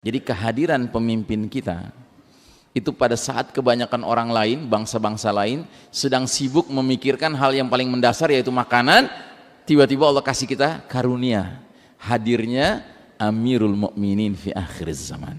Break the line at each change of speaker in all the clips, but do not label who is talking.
Jadi kehadiran pemimpin kita itu pada saat kebanyakan orang lain, bangsa-bangsa lain sedang sibuk memikirkan hal yang paling mendasar yaitu makanan, tiba-tiba Allah kasih kita karunia hadirnya Amirul Mukminin fi akhir zaman.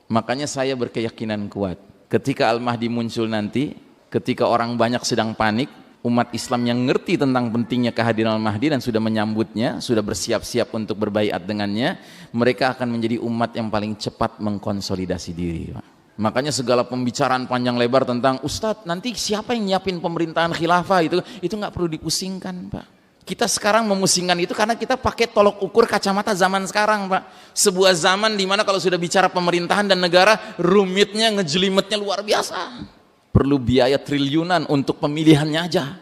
Makanya saya berkeyakinan kuat ketika Al-Mahdi muncul nanti, ketika orang banyak sedang panik, umat Islam yang ngerti tentang pentingnya kehadiran Al-Mahdi dan sudah menyambutnya, sudah bersiap-siap untuk berbaiat dengannya, mereka akan menjadi umat yang paling cepat mengkonsolidasi diri, Pak. Makanya segala pembicaraan panjang lebar tentang Ustadz nanti siapa yang nyiapin pemerintahan khilafah itu nggak perlu dipusingkan, Pak. Kita sekarang memusingkan itu karena kita pakai tolok ukur kacamata zaman sekarang, Pak. Sebuah zaman dimana kalau sudah bicara pemerintahan dan negara, rumitnya, ngejelimetnya luar biasa. Perlu biaya triliunan untuk pemilihannya aja,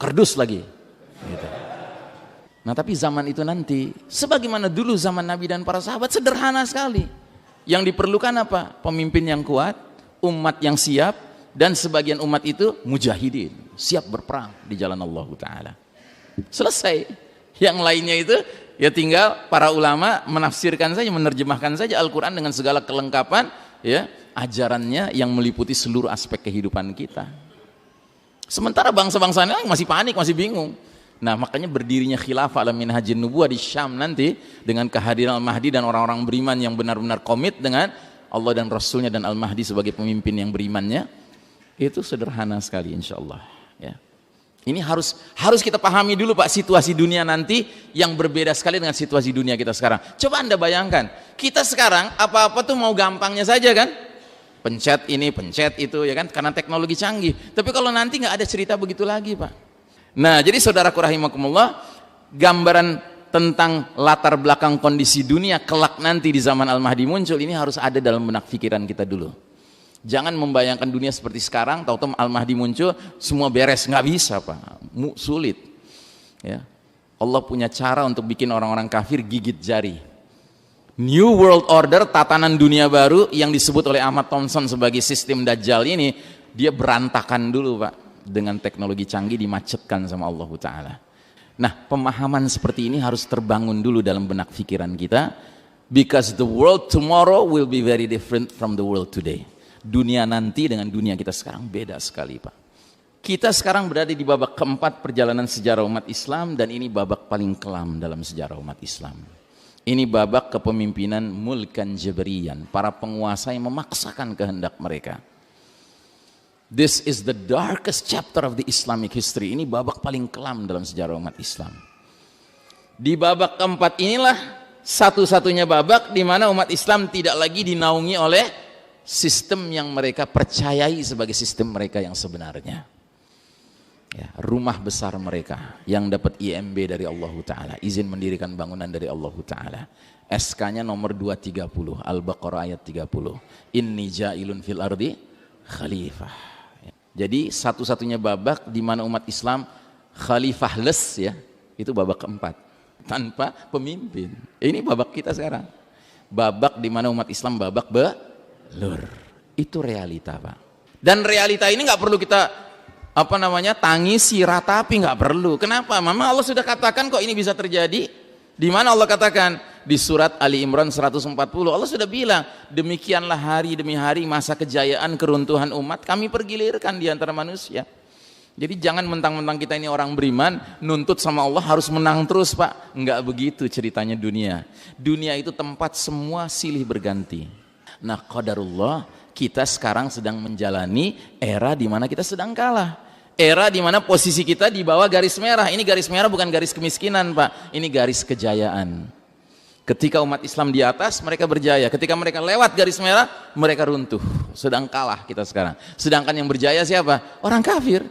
kardus lagi gitu. Nah tapi zaman itu nanti sebagaimana dulu zaman Nabi dan para sahabat sederhana sekali. Yang diperlukan apa? Pemimpin yang kuat, umat yang siap, dan sebagian umat itu mujahidin, siap berperang di jalan Allah Ta'ala. Selesai. Yang lainnya itu ya tinggal para ulama menafsirkan saja, menerjemahkan saja Al-Quran dengan segala kelengkapan ya, ajarannya yang meliputi seluruh aspek kehidupan kita. Sementara bangsa-bangsa lain masih panik, masih bingung. Nah makanya berdirinya khilafah ala minhajin nubuwah di Syam nanti dengan kehadiran Al-Mahdi dan orang-orang beriman yang benar-benar komit dengan Allah dan Rasulnya dan Al-Mahdi sebagai pemimpin yang berimannya, itu sederhana sekali insya Allah ya. Ini harus kita pahami dulu Pak, situasi dunia nanti yang berbeda sekali dengan situasi dunia kita sekarang. Coba Anda bayangkan, kita sekarang apa-apa tuh mau gampangnya saja kan, pencet ini, pencet itu ya kan, karena teknologi canggih. Tapi kalau nanti nggak ada cerita begitu lagi Pak. Nah jadi saudaraku rahimakumullah, gambaran tentang latar belakang kondisi dunia kelak nanti di zaman Al-Mahdi muncul ini harus ada dalam benak pikiran kita dulu. Jangan membayangkan dunia seperti sekarang, tahu-tahu Al-Mahdi muncul semua beres, nggak bisa Pak, sulit ya. Allah punya cara untuk bikin orang-orang kafir gigit jari. New World Order, tatanan dunia baru yang disebut oleh Ahmad Thompson sebagai sistem Dajjal ini, dia berantakan dulu Pak, dengan teknologi canggih dimacetkan sama Allah Ta'ala. Nah pemahaman seperti ini harus terbangun dulu dalam benak pikiran kita, because the world tomorrow will be very different from the world today. Dunia nanti dengan dunia kita sekarang beda sekali Pak. Kita sekarang berada di babak keempat perjalanan sejarah umat Islam, dan ini babak paling kelam dalam sejarah umat Islam. Ini babak kepemimpinan mulkan jabriyan, para penguasa yang memaksakan kehendak mereka. This is the darkest chapter of the Islamic history. Ini babak paling kelam dalam sejarah umat Islam. Di babak keempat inilah satu-satunya babak di mana umat Islam tidak lagi dinaungi oleh sistem yang mereka percayai sebagai sistem mereka yang sebenarnya ya, rumah besar mereka yang dapat IMB dari Allah Ta'ala, izin mendirikan bangunan dari Allah Ta'ala, SK-nya nomor 230 Al-Baqarah ayat 30, inni ja'ilun fil ardi khalifah ya. Jadi satu-satunya babak di mana umat Islam khalifahless ya, itu babak keempat, tanpa pemimpin. Ini babak kita sekarang, babak di mana umat Islam babak belur. Itu realita Pak. Dan realita ini nggak perlu kita tangisi, ratapi, nggak perlu. Kenapa? Memang Allah sudah katakan kok ini bisa terjadi. Di mana Allah katakan? Di surat Ali Imran 140 Allah sudah bilang, demikianlah hari demi hari masa kejayaan keruntuhan umat kami pergilirkan di antara manusia. Jadi jangan mentang-mentang kita ini orang beriman, nuntut sama Allah harus menang terus Pak. Nggak begitu ceritanya dunia. Dunia itu tempat semua silih berganti. Nah qadarullah, kita sekarang sedang menjalani era di mana kita sedang kalah. Era di mana posisi kita di bawah garis merah. Ini garis merah bukan garis kemiskinan Pak, ini garis kejayaan. Ketika umat Islam di atas, mereka berjaya. Ketika mereka lewat garis merah, mereka runtuh. Sedang kalah kita sekarang. Sedangkan yang berjaya siapa? Orang kafir.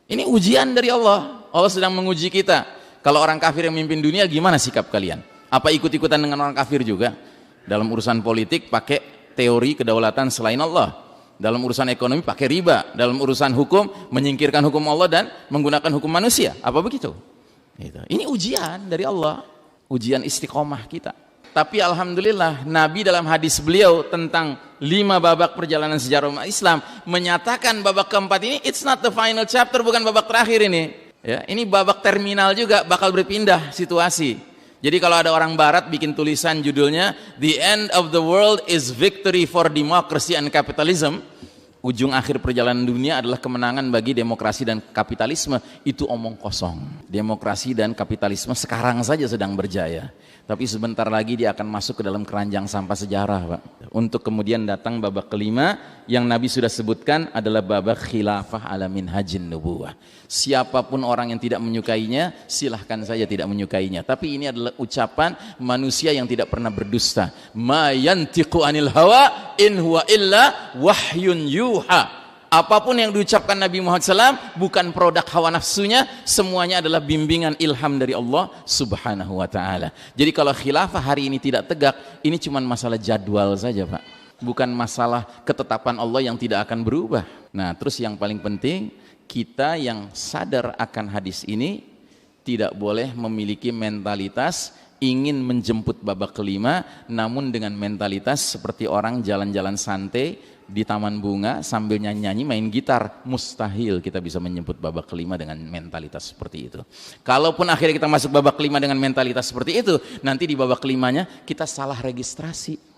Ini ujian dari Allah. Allah sedang menguji kita. Kalau orang kafir yang memimpin dunia, gimana sikap kalian? Apa ikut-ikutan dengan orang kafir juga? Dalam urusan politik pakai teori kedaulatan selain Allah, dalam urusan ekonomi pakai riba, dalam urusan hukum menyingkirkan hukum Allah dan menggunakan hukum manusia. Apa begitu? Ini ujian dari Allah, ujian istiqomah kita. Tapi alhamdulillah Nabi dalam hadis beliau tentang 5 babak perjalanan sejarah umat Islam menyatakan babak keempat ini it's not the final chapter, bukan babak terakhir ini ya, ini babak terminal juga, bakal berpindah situasi. Jadi kalau ada orang barat bikin tulisan judulnya The End of the World is Victory for Democracy and Capitalism, ujung akhir perjalanan dunia adalah kemenangan bagi demokrasi dan kapitalisme, itu omong kosong. Demokrasi dan kapitalisme sekarang saja sedang berjaya, tapi sebentar lagi dia akan masuk ke dalam keranjang sampah sejarah, Pak. Untuk kemudian datang babak kelima yang Nabi sudah sebutkan adalah babak khilafah ala minhajin nubuwah. Siapapun orang yang tidak menyukainya, silahkan saja tidak menyukainya. Tapi ini adalah ucapan manusia yang tidak pernah berdusta. Ma yantiqu anil hawa in huwa illa wahyun yuha. Apapun yang diucapkan Nabi Muhammad SAW bukan produk hawa nafsunya, semuanya adalah bimbingan ilham dari Allah Subhanahu wa ta'ala. Jadi kalau khilafah hari ini tidak tegak, ini cuma masalah jadwal saja, Pak. Bukan masalah ketetapan Allah yang tidak akan berubah. Nah, terus yang paling penting, kita yang sadar akan hadis ini tidak boleh memiliki mentalitas ingin menjemput babak kelima, namun dengan mentalitas seperti orang jalan-jalan santai di taman bunga sambil nyanyi-nyanyi main gitar. Mustahil kita bisa menjemput babak kelima dengan mentalitas seperti itu. Kalaupun akhirnya kita masuk babak kelima dengan mentalitas seperti itu, nanti di babak kelimanya kita salah registrasi.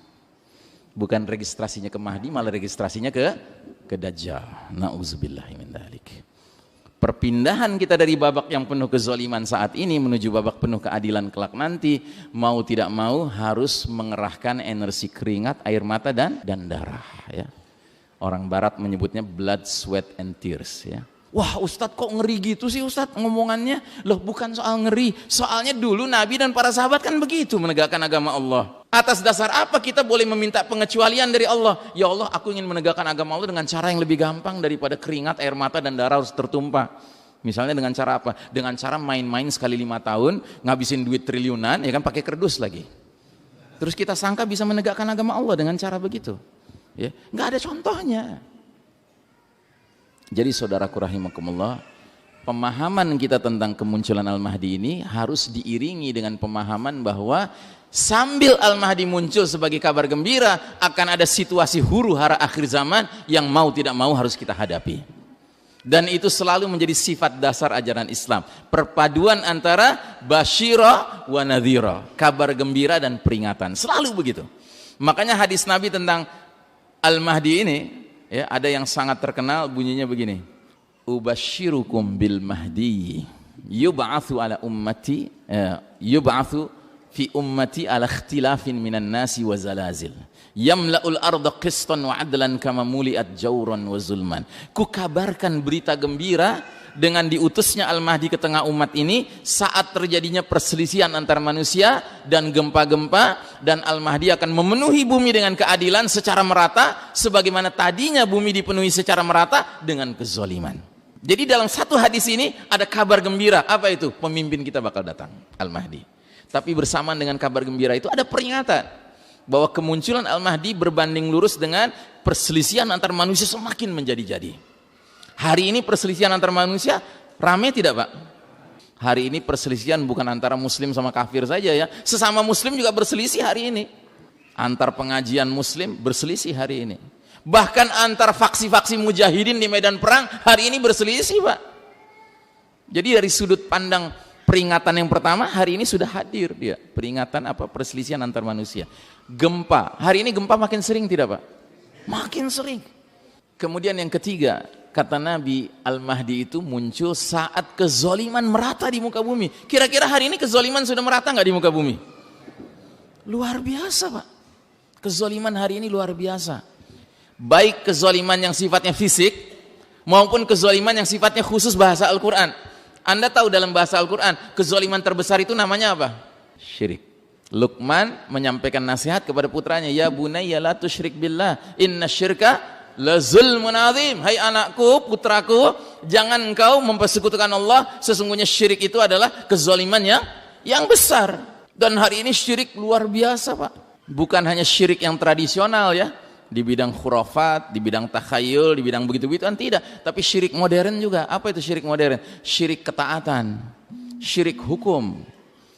Bukan registrasinya ke Mahdi, malah registrasinya ke Dajjal. Na'udzubillahi min dzalik. Perpindahan kita dari babak yang penuh kezaliman saat ini menuju babak penuh keadilan kelak nanti, mau tidak mau harus mengerahkan energi keringat, air mata dan darah, ya. Orang barat menyebutnya blood, sweat and tears, ya. Wah, Ustadz kok ngeri gitu sih Ustadz ngomongannya? Loh, bukan soal ngeri, soalnya dulu Nabi dan para sahabat kan begitu menegakkan agama Allah. Atas dasar apa kita boleh meminta pengecualian dari Allah? Ya Allah, aku ingin menegakkan agama Allah dengan cara yang lebih gampang daripada keringat, air mata dan darah harus tertumpah. Misalnya dengan cara apa? Dengan cara main-main sekali 5 tahun, ngabisin duit triliunan, ya kan, pakai kerdus lagi. Terus kita sangka bisa menegakkan agama Allah dengan cara begitu, ya? Nggak ada contohnya. Jadi saudaraku rahimakumullah, pemahaman kita tentang kemunculan Al-Mahdi ini harus diiringi dengan pemahaman bahwa sambil Al-Mahdi muncul sebagai kabar gembira, akan ada situasi huru hara akhir zaman yang mau tidak mau harus kita hadapi. Dan itu selalu menjadi sifat dasar ajaran Islam, perpaduan antara basyira wa nadhira, kabar gembira dan peringatan, selalu begitu. Makanya hadis Nabi tentang Al-Mahdi ini, ya, ada yang sangat terkenal, bunyinya begini: ubasyirukum bil mahdi yub'atsu ala ummati yub'atsu fi ummati ala ikhtilafin minan nasi wa zalazil yamla'ul arda qistan wa adlan kama muliat jawran wa zulman. Ku kabarkan berita gembira dengan diutusnya Al-Mahdi ke tengah umat ini saat terjadinya perselisihan antar manusia dan gempa-gempa, dan Al-Mahdi akan memenuhi bumi dengan keadilan secara merata sebagaimana tadinya bumi dipenuhi secara merata dengan kezaliman. Jadi dalam satu hadis ini ada kabar gembira. Apa itu? Pemimpin kita bakal datang, Al-Mahdi. Tapi bersamaan dengan kabar gembira itu ada peringatan bahwa kemunculan Al-Mahdi berbanding lurus dengan perselisihan antar manusia semakin menjadi-jadi. Hari ini perselisihan antar manusia ramai tidak, Pak? Hari ini perselisihan bukan antara muslim sama kafir saja, ya. Sesama muslim juga berselisih hari ini. Antar pengajian muslim berselisih hari ini. Bahkan antar faksi-faksi mujahidin di medan perang hari ini berselisih, Pak. Jadi dari sudut pandang peringatan yang pertama, hari ini sudah hadir dia. Peringatan apa? Perselisihan antar manusia. Gempa. Hari ini gempa makin sering tidak, Pak? Makin sering. Kemudian yang ketiga, kata Nabi, Al-Mahdi itu muncul saat kezoliman merata di muka bumi. Kira-kira hari ini kezoliman sudah merata nggak di muka bumi? Luar biasa, Pak. Kezoliman hari ini luar biasa. Baik kezoliman yang sifatnya fisik maupun kezoliman yang sifatnya khusus bahasa Al-Quran. Anda tahu dalam bahasa Al-Quran kezoliman terbesar itu namanya apa? Syirik. Luqman menyampaikan nasihat kepada putranya, ya bunayya la tusyrik billah inna syirka la zulmun azim. Hai anakku, putraku, jangan engkau mempersekutukan Allah, sesungguhnya syirik itu adalah kezaliman yang besar. Dan hari ini syirik luar biasa, Pak. Bukan hanya syirik yang tradisional, ya, di bidang khurafat, di bidang takhayul, di bidang begitu-begituan, tidak, tapi syirik modern juga. Apa itu syirik modern? Syirik ketaatan, syirik hukum,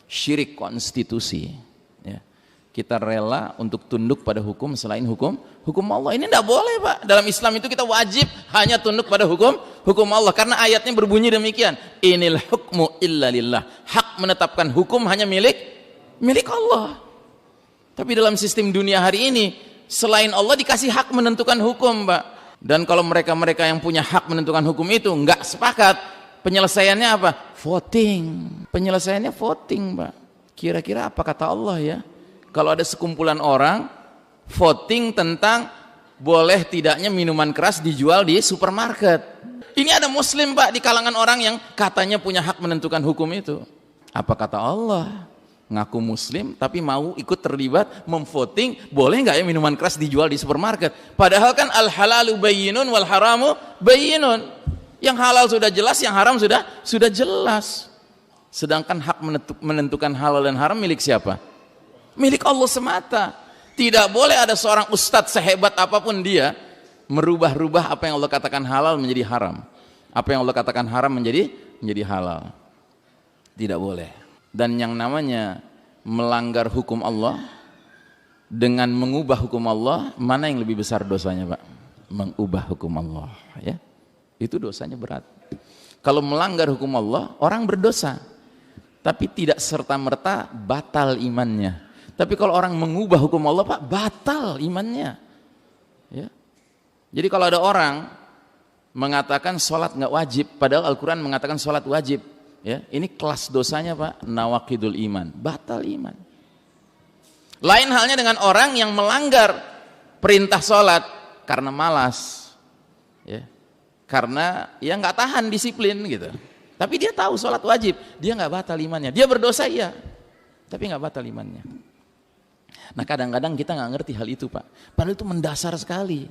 syirik konstitusi, ya. Kita rela untuk tunduk pada hukum selain hukum Allah. Ini tidak boleh, Pak. Dalam Islam itu kita wajib hanya tunduk pada hukum Allah, karena ayatnya berbunyi demikian, inil hukmu illa lillah. Hak menetapkan hukum hanya milik Milik Allah. Tapi dalam sistem dunia hari ini, selain Allah dikasih hak menentukan hukum, Pak. Dan kalau mereka-mereka yang punya hak menentukan hukum itu nggak sepakat, penyelesaiannya apa? Voting. Penyelesaiannya voting, Pak. Kira-kira apa kata Allah ya? Kalau ada sekumpulan orang voting tentang boleh tidaknya minuman keras dijual di supermarket. Ini ada muslim, Pak, di kalangan orang yang katanya punya hak menentukan hukum itu. Apa kata Allah? Ngaku muslim tapi mau ikut terlibat memvoting boleh nggak ya minuman keras dijual di supermarket, padahal kan al halalu bayyinun wal haramu bayyinun. Yang halal sudah jelas, yang haram sudah jelas. Sedangkan hak menentukan halal dan haram milik siapa? Milik Allah semata. Tidak boleh ada seorang ustadz sehebat apapun dia merubah-rubah apa yang Allah katakan halal menjadi haram, apa yang Allah katakan haram menjadi halal. Tidak boleh. Dan yang namanya melanggar hukum Allah dengan mengubah hukum Allah, mana yang lebih besar dosanya, Pak? Mengubah hukum Allah, ya. Itu dosanya berat. Kalau melanggar hukum Allah, orang berdosa, tapi tidak serta-merta batal imannya. Tapi kalau orang mengubah hukum Allah, Pak, batal imannya. Ya. Jadi kalau ada orang mengatakan sholat nggak wajib, padahal Al-Quran mengatakan sholat wajib. Ya, ini kelas dosanya, Pak, nawaqidul iman, batal iman. Lain halnya dengan orang yang melanggar perintah sholat karena malas, ya, karena ya nggak tahan disiplin gitu. Tapi dia tahu sholat wajib, dia nggak batal imannya. Dia berdosa iya, tapi nggak batal imannya. Nah kadang-kadang kita nggak ngerti hal itu, Pak. Padahal itu mendasar sekali.